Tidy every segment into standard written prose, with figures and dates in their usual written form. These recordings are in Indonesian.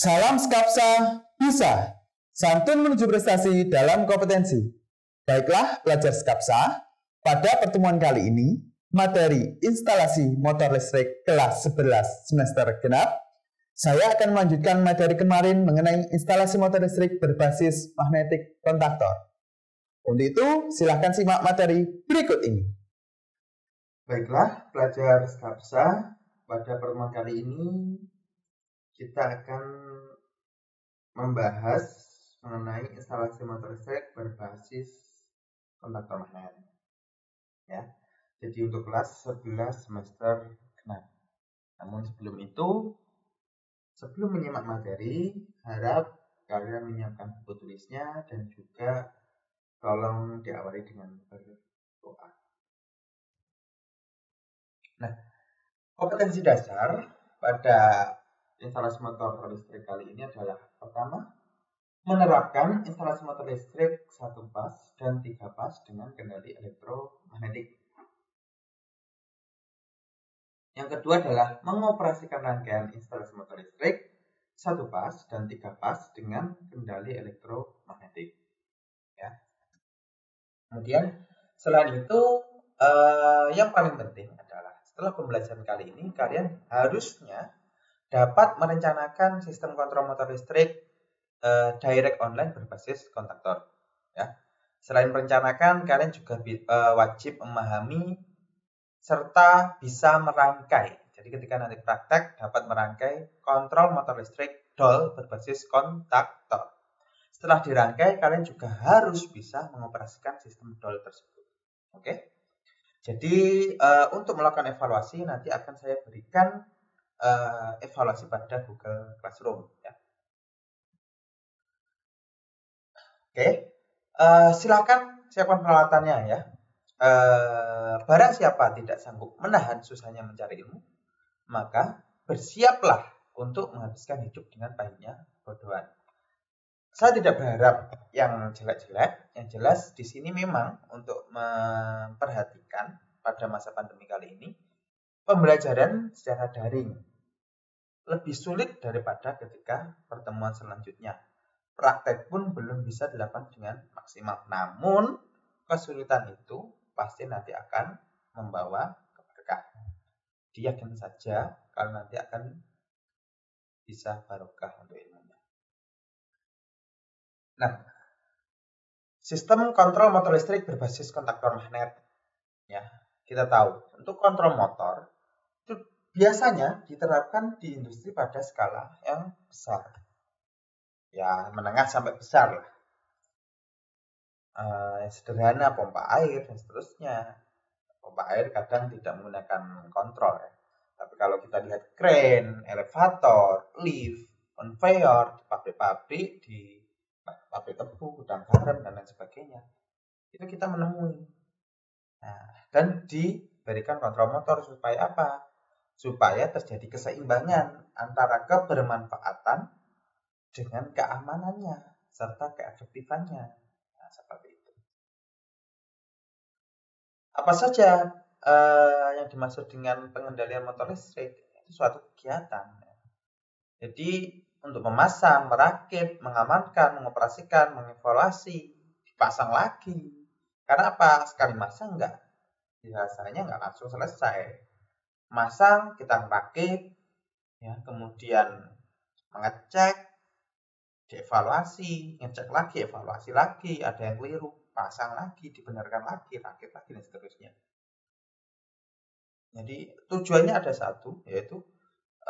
Salam Skapsa bisa santun menuju prestasi dalam kompetensi. Baiklah pelajar Skapsa, pada pertemuan kali ini materi instalasi motor listrik kelas 11 semester genap, saya akan melanjutkan materi kemarin mengenai instalasi motor listrik berbasis magnetic kontaktor. Untuk itu silahkan simak materi berikut ini. Baiklah pelajar Skapsa, pada pertemuan kali ini kita akan membahas mengenai instalasi motor listrik berbasis kontaktor magnet. Ya, jadi untuk kelas 11 semester genap. Namun sebelum itu, sebelum menyimak materi, harap kalian menyiapkan buku tulisnya dan juga tolong diawali dengan berdoa. Nah, kompetensi dasar pada instalasi motor listrik kali ini adalah pertama, menerapkan instalasi motor listrik 1 pas dan 3 pas dengan kendali elektromagnetik. Yang kedua adalah mengoperasikan rangkaian instalasi motor listrik 1 pas dan 3 pas dengan kendali elektromagnetik. Ya. Kemudian selain itu, yang paling penting adalah setelah pembelajaran kali ini kalian harusnya dapat merencanakan sistem kontrol motor listrik direct online berbasis kontaktor. Ya. Selain merencanakan, kalian juga wajib memahami serta bisa merangkai. Jadi ketika nanti praktek dapat merangkai kontrol motor listrik DOL berbasis kontaktor. Setelah dirangkai, kalian juga harus bisa mengoperasikan sistem DOL tersebut. Oke? Jadi untuk melakukan evaluasi nanti akan saya berikan evaluasi pada Google Classroom. Ya. Oke, silakan siapkan peralatannya ya. Barang siapa tidak sanggup menahan susahnya mencari ilmu, maka bersiaplah untuk menghabiskan hidup dengan pahitnya kebodohan. Saya tidak berharap yang jelek-jelek, yang jelas di sini memang untuk memperhatikan pada masa pandemi kali ini, pembelajaran secara daring lebih sulit daripada ketika pertemuan selanjutnya. Praktek pun belum bisa dilakukan dengan maksimal. Namun, kesulitan itu pasti nanti akan membawa keberkahan. Yakin saja kalau nanti akan bisa barokah untuk ilmunya. Nah, sistem kontrol motor listrik berbasis kontaktor magnet. Ya, kita tahu untuk kontrol motor itu biasanya diterapkan di industri pada skala yang besar. Ya, menengah sampai besar lah. Sederhana, pompa air dan seterusnya. Pompa air kadang tidak menggunakan kontrol ya. Tapi kalau kita lihat crane, elevator, lift, conveyor, di pabrik-pabrik, di pabrik tebu, gudang garam dan lain sebagainya, itu kita menemui. Nah, dan diberikan kontrol motor supaya apa? Supaya terjadi keseimbangan antara kebermanfaatan dengan keamanannya serta keefektifannya. Nah, seperti itu. Apa saja yang dimaksud dengan pengendalian motor listrik? Itu suatu kegiatan. Jadi untuk memasang, merakit, mengamankan, mengoperasikan, mengevaluasi, dipasang lagi. Karena apa? Sekali masang biasanya nggak langsung selesai. Masang, kita merakit, ya, kemudian mengecek, dievaluasi, ngecek lagi, evaluasi lagi, ada yang keliru, pasang lagi, dibenarkan lagi, rakit lagi, dan seterusnya. Jadi tujuannya ada satu, yaitu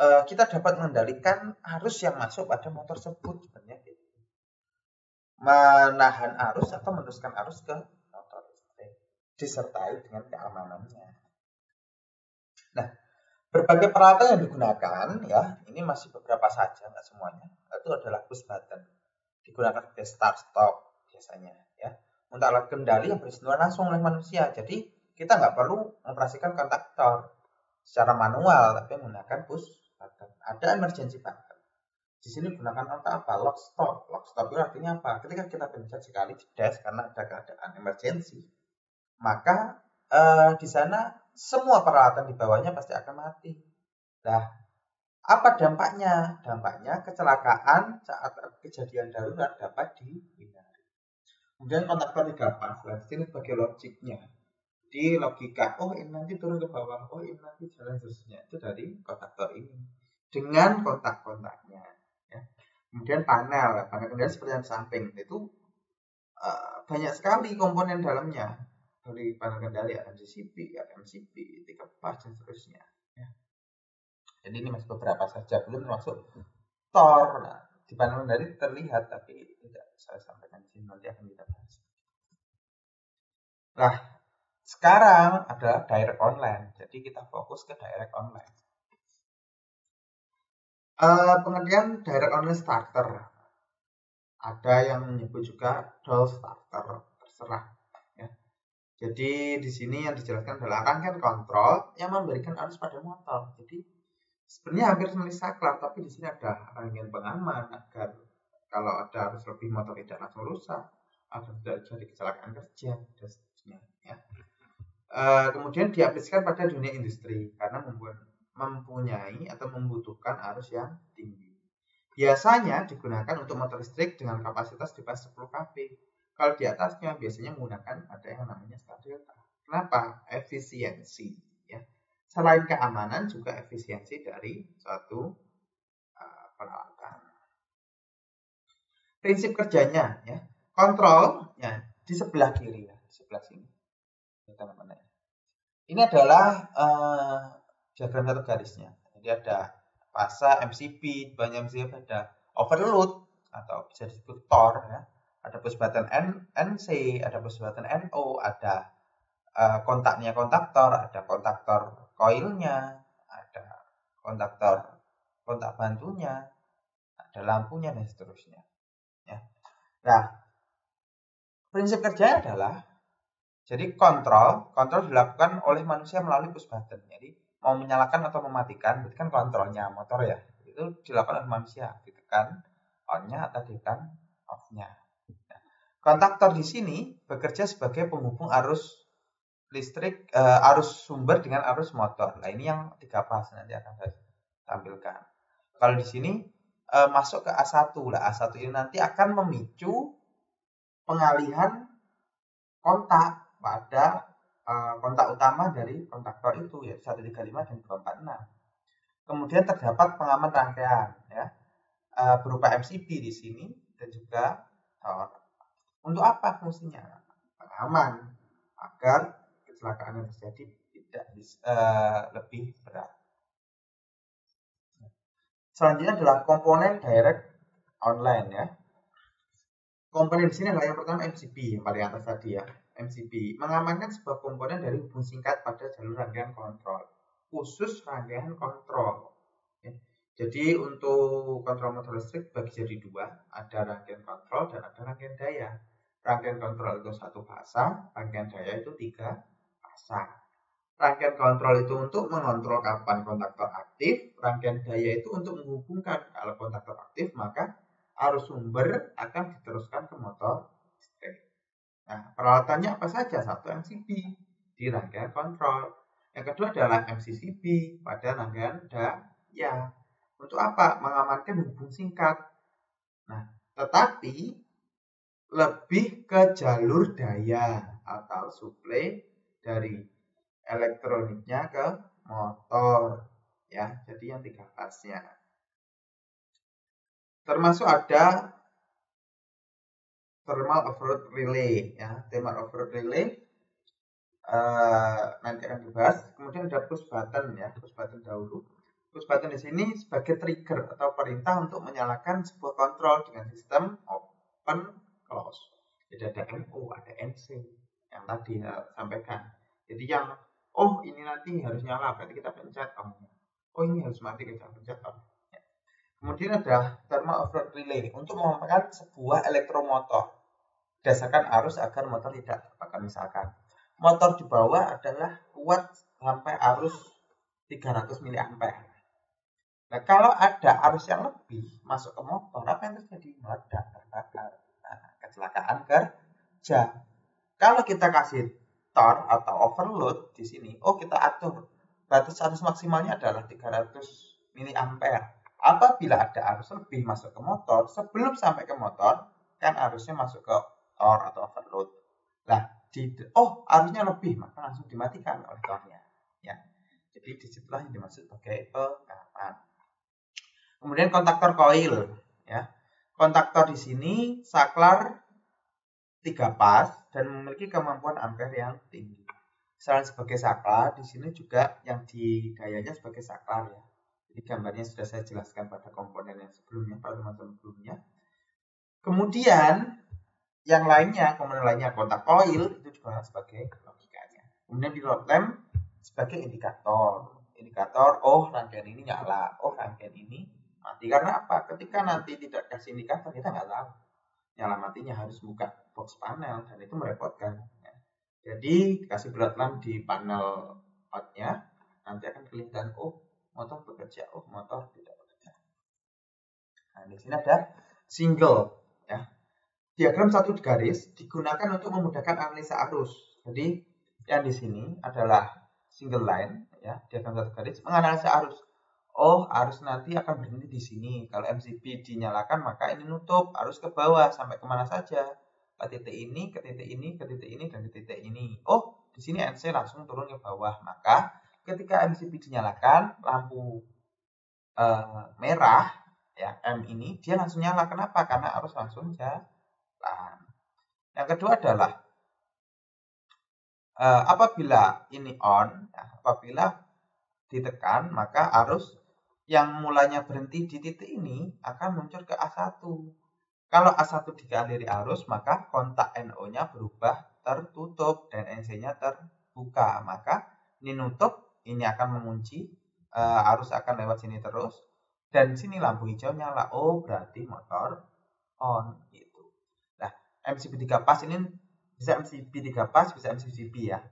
kita dapat mengendalikan arus yang masuk pada motor tersebut sebenarnya gitu. Menahan arus atau meneruskan arus ke motor listrik disertai dengan keamanannya. Nah, berbagai peralatan yang digunakan ya, ini masih beberapa saja, nggak semuanya. Itu adalah push button. Digunakan sebagai start stop biasanya ya. Untuk alat kendali yang bersentuhan langsung oleh manusia. Jadi kita nggak perlu mengoperasikan kontaktor secara manual, tapi menggunakan push button. Ada emergency button. Di sini gunakan untuk apa? Lock stop. Lock stop itu artinya apa? Ketika kita pencet sekali jedas karena ada keadaan emergency, maka di sana semua peralatan di bawahnya pasti akan mati. Nah, Apa dampaknya? Dampaknya kecelakaan saat kejadian darurat dapat dihindari. Kemudian kontaktor 3 pas, ini sebagai logiknya. Di logika, oh ini nanti turun ke bawah, oh ini nanti jalan seterusnya. Itu dari kontaktor ini. Dengan kontak-kontaknya. Ya. Kemudian panel kendali seperti yang samping. Itu banyak sekali komponen dalamnya. Dari panel kendali ada MCB, ada MCB, 3 pas, dan seterusnya. Ya. Jadi ini masih beberapa saja, belum termasuk Tor. Nah, di panel kendali terlihat, tapi tidak saya sampaikan di sini, nanti akan kita bahas. Nah, sekarang ada direct online, jadi kita fokus ke direct online. Pengertian direct online starter, ada yang menyebut juga dual starter, terserah. Ya. Jadi di sini yang dijelaskan adalah rangkaian kontrol yang memberikan arus pada motor. Jadi sebenarnya hampir seperti saklar, tapi di sini ada rangkaian pengaman agar kalau ada arus lebih motor tidak langsung rusak, agar tidak terjadi kecelakaan kerja, dan seterusnya. Ya. Kemudian diaplikasikan pada dunia industri karena mempunyai atau membutuhkan arus yang tinggi. Biasanya digunakan untuk motor listrik dengan kapasitas di bawah 10 kV. Kalau di atasnya biasanya menggunakan ada yang namanya start delta. Kenapa? Efisiensi. Ya. Selain keamanan juga efisiensi dari suatu peralatan. Prinsip kerjanya, ya, kontrol, ya, di sebelah kiri, ya, di sebelah sini. Teman-teman. Ini adalah diagram satu garisnya. Jadi ada fasa MCB, banyak MCB, ada overload atau bisa disebut Tor, ya. Ada push button NC, ada push button NO, ada kontaknya kontaktor, ada kontaktor koilnya, ada kontak bantunya, ada lampunya, dan seterusnya. Ya. Nah, prinsip kerjanya adalah jadi kontrol dilakukan oleh manusia melalui push button. Jadi mau menyalakan atau mematikan, itu kan kontrolnya motor, ya. Itu dilakukan oleh manusia, ditekan on-nya atau ditekan off-nya. Nah, kontaktor di sini bekerja sebagai penghubung arus listrik, arus sumber dengan arus motor. Nah, ini yang 3 pas nanti akan saya tampilkan. Kalau di sini masuk ke A1. Lah, A1 ini nanti akan memicu pengalihan kontak pada kontak utama dari kontaktor itu, yaitu 135 dan 246. Kemudian terdapat pengaman rangkaian, ya, berupa MCB di sini dan juga Tor. Untuk apa fungsinya? Pengaman agar kecelakaan yang terjadi tidak lebih berat. Selanjutnya adalah komponen direct online, ya. Komponen di sini adalah yang pertama MCB, yang paling atas tadi, ya. MCB mengamankan sebuah komponen dari hubung singkat pada jalur rangkaian kontrol, khusus rangkaian kontrol. Ya. Jadi untuk kontrol motor listrik bagi jadi 2, ada rangkaian kontrol dan ada rangkaian daya. Rangkaian kontrol itu 1 fasa, rangkaian daya itu 3 fasa. Rangkaian kontrol itu untuk mengontrol kapan kontaktor aktif, rangkaian daya itu untuk menghubungkan kalau kontaktor aktif maka arus sumber akan diteruskan ke motor listrik. Nah, peralatannya apa saja? 1 MCB di rangkaian kontrol. Yang kedua adalah MCCB pada rangkaian daya. Untuk apa? Mengamankan hubung singkat. Nah, tetapi lebih ke jalur daya atau suplai dari elektroniknya ke motor, ya. Jadi yang 3 fasnya. Termasuk ada thermal overload relay, ya. Thermal overload relay nanti akan dibahas. Kemudian ada push button, ya. Push button dahulu. Push button di sini sebagai trigger atau perintah untuk menyalakan sebuah kontrol dengan sistem open close. Jadi ada NO, ada NC yang tadi saya sampaikan. Jadi yang ini nanti harus nyala, berarti kita pencet on-nya. Oh, ini harus mati, kita pencet on. Ya. Kemudian ada thermal overload relay untuk memamerkan sebuah elektromotor berdasarkan arus agar motor tidak terbakar. Misalkan motor di bawah adalah kuat sampai arus 300 mA. Nah, kalau ada arus yang lebih masuk ke motor, apa yang terjadi? Meledak, terbakar. Nah, kecelakaan kerja. Kalau kita kasih Tor atau overload di sini, kita atur batas arus maksimalnya adalah 300 miliampere. Apabila ada arus lebih masuk ke motor, sebelum sampai ke motor, kan arusnya masuk ke tor atau overload. Nah, arusnya lebih, maka langsung dimatikan oleh tornya. Ya. Jadi disitulah yang dimaksud sebagai pengaman. Kemudian kontaktor koil. Ya. Kontaktor di sini saklar 3 pas dan memiliki kemampuan ampere yang tinggi. Selain sebagai saklar, di sini juga yang di dayanya sebagai saklar ya. Jadi gambarnya sudah saya jelaskan pada komponen yang sebelumnya, pada teman-teman sebelumnya. Kemudian yang lainnya, komponen lainnya kontak koil itu juga sebagai logikanya. Kemudian di load lamp sebagai indikator. Indikator, rangkaian ini nyala, rangkaian ini mati. Karena apa? Ketika nanti tidak kasih indikator, kita nggak tahu nyala matinya, harus buka box panel dan itu merepotkan. Jadi kasih load lamp di panel outnya, nanti akan kelihatan motor bekerja, motor tidak bekerja. Nah, di sini ada single ya. Diagram satu garis digunakan untuk memudahkan analisa arus. Jadi yang di sini adalah single line ya, diagram satu garis menganalisa arus. Arus nanti akan berhenti di sini. Kalau MCB dinyalakan maka ini nutup arus ke bawah sampai kemana saja. Ke titik ini, ke titik ini, ke titik ini, dan ke titik ini. Di sini NC langsung turun ke bawah. Maka ketika MCB dinyalakan, lampu merah ya M ini dia langsung nyala. Kenapa? Karena arus langsung jalan. Yang kedua adalah apabila ini on, apabila ditekan maka arus yang mulanya berhenti di titik ini akan muncul ke A1. Kalau A1 dialiri arus maka kontak NO-nya berubah tertutup dan NC-nya terbuka. Maka ini nutup, ini akan mengunci, arus akan lewat sini terus. Dan sini lampu hijau nyala. Berarti motor on gitu. Nah, MCB 3 pas ini bisa MCB 3 pas, bisa MCB ya.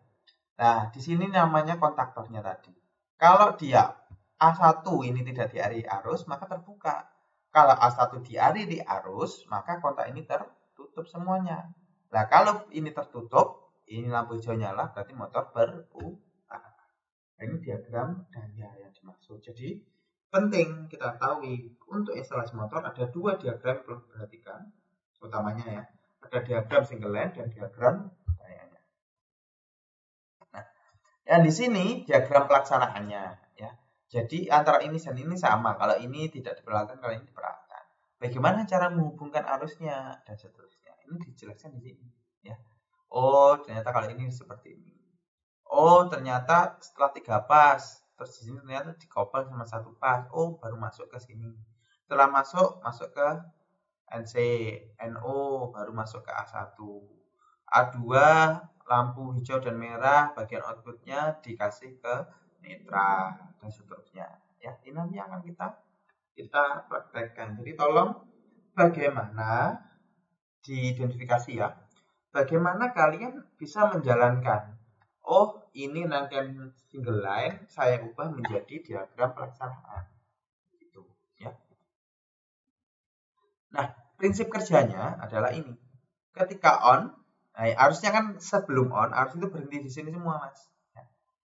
Nah, di sini namanya kontaktornya tadi. Kalau dia A1 ini tidak dialiri arus, maka terbuka. Kalau A1 dialiri arus, maka kontak ini tertutup semuanya. Nah, kalau ini tertutup, ini lampu hijau nyala, berarti motor berputar. Ini diagram daya yang dimaksud. Jadi, penting kita tahu untuk instalasi motor ada 2 diagram yang perlu diperhatikan, utamanya ya. Ada diagram single line dan diagram dayanya. Nah, yang di sini diagram pelaksanaannya ya. Jadi antara ini dan ini sama. Kalau ini tidak diperhatikan, kalau ini diperhatikan. Bagaimana cara menghubungkan arusnya dan seterusnya. Ini dijelaskan di sini ya. Ternyata kalau ini seperti ini. Ternyata setelah 3 pas, terus di sini ternyata dikopel sama 1 pas. Baru masuk ke sini. Setelah masuk ke NC, NO, baru masuk ke A1. A2, lampu hijau dan merah, bagian outputnya dikasih ke netral dan seterusnya. Ya, ini nanti akan kita praktekkan. Jadi tolong bagaimana diidentifikasi ya. Bagaimana kalian bisa menjalankan. Ini rangkaian single line saya ubah menjadi diagram pelaksanaan. Gitu, ya. Nah, prinsip kerjanya adalah ini. Ketika on, harusnya kan sebelum on, arus itu berhenti di sini semua, Mas.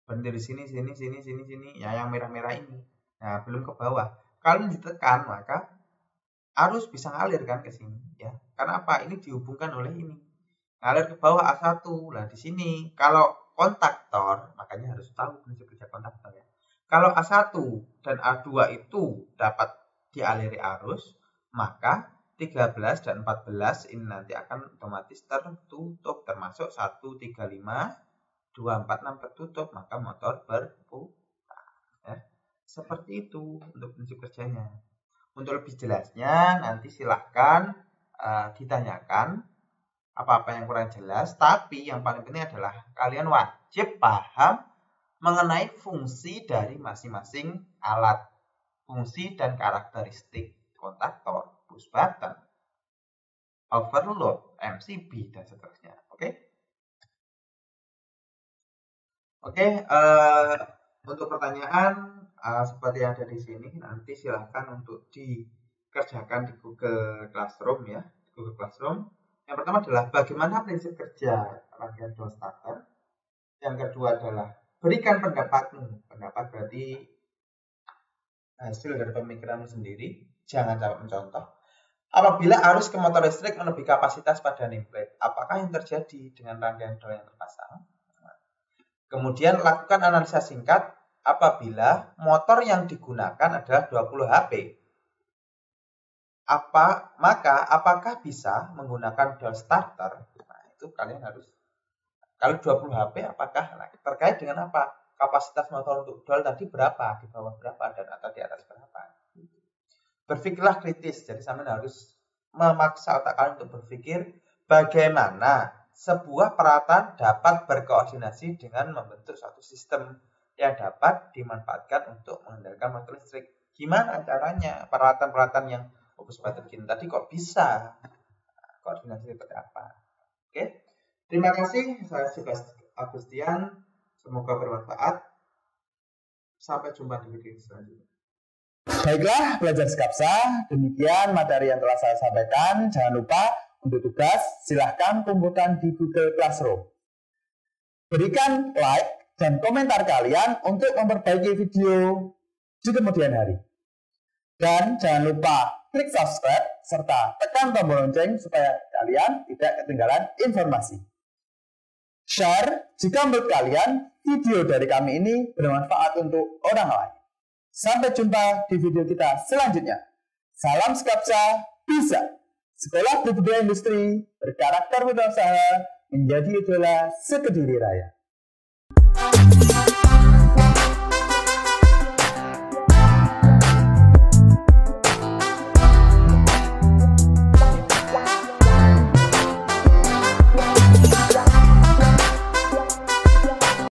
Berhenti di sini, sini, ya yang merah-merah ini. Nah, belum ke bawah. Kalau ditekan, maka arus bisa ngalir kan ke sini, ya. Karena apa? Ini dihubungkan oleh ini. Ngalir ke bawah A1. Nah, di sini kalau kontaktor, makanya harus tahu prinsip kerja kontaktor ya. Kalau A1 dan A2 itu dapat dialiri arus, maka 13 dan 14 ini nanti akan otomatis tertutup, termasuk 135 246 tertutup, maka motor berputar. Ya. Seperti itu untuk prinsip kerjanya. Untuk lebih jelasnya nanti silahkan ditanyakan apa-apa yang kurang jelas. Tapi yang paling penting adalah kalian wajib paham mengenai fungsi dari masing-masing alat, fungsi dan karakteristik kontaktor, push button, overload, MCB dan seterusnya. Oke, untuk pertanyaan seperti yang ada di sini nanti silahkan untuk dikerjakan di Google Classroom ya, di Google Classroom. Yang pertama adalah bagaimana prinsip kerja rangkaian door starter. Yang kedua adalah berikan pendapatmu. Pendapat berarti hasil dari pemikiranmu sendiri, jangan sampai mencontoh. Apabila arus ke motor listrik melebihi kapasitas pada nameplate, apakah yang terjadi dengan rangkaian dol yang terpasang? Kemudian lakukan analisa singkat apabila motor yang digunakan adalah 20 HP. Maka apakah bisa menggunakan dol starter? Nah, itu kalian harus. Kalau 20 HP apakah terkait dengan apa? Kapasitas motor untuk dol tadi berapa? Di bawah berapa dan atau di atas berapa? Berpikirlah kritis. Jadi kalian harus memaksa otak kalian untuk berpikir bagaimana sebuah peralatan dapat berkoordinasi dengan membentuk suatu sistem yang dapat dimanfaatkan untuk mengendalikan motor listrik. Gimana caranya peralatan-peralatan yang opus baterai tadi kok bisa koordinasi seperti apa? Oke, terima kasih. Saya Sugas Agustian. Semoga bermanfaat. Sampai jumpa di video selanjutnya. Baiklah, pelajar Skapsa, demikian materi yang telah saya sampaikan. Jangan lupa untuk tugas, silahkan kumpulkan di Google Classroom. Berikan like dan komentar kalian untuk memperbaiki video di kemudian hari. Dan jangan lupa klik subscribe serta tekan tombol lonceng supaya kalian tidak ketinggalan informasi. Share jika menurut kalian video dari kami ini bermanfaat untuk orang lain. Sampai jumpa di video kita selanjutnya. Salam Skapsa, bisa! Sekolah Budidaya Industri berkarakter wirausaha menjadi idola sekediri raya.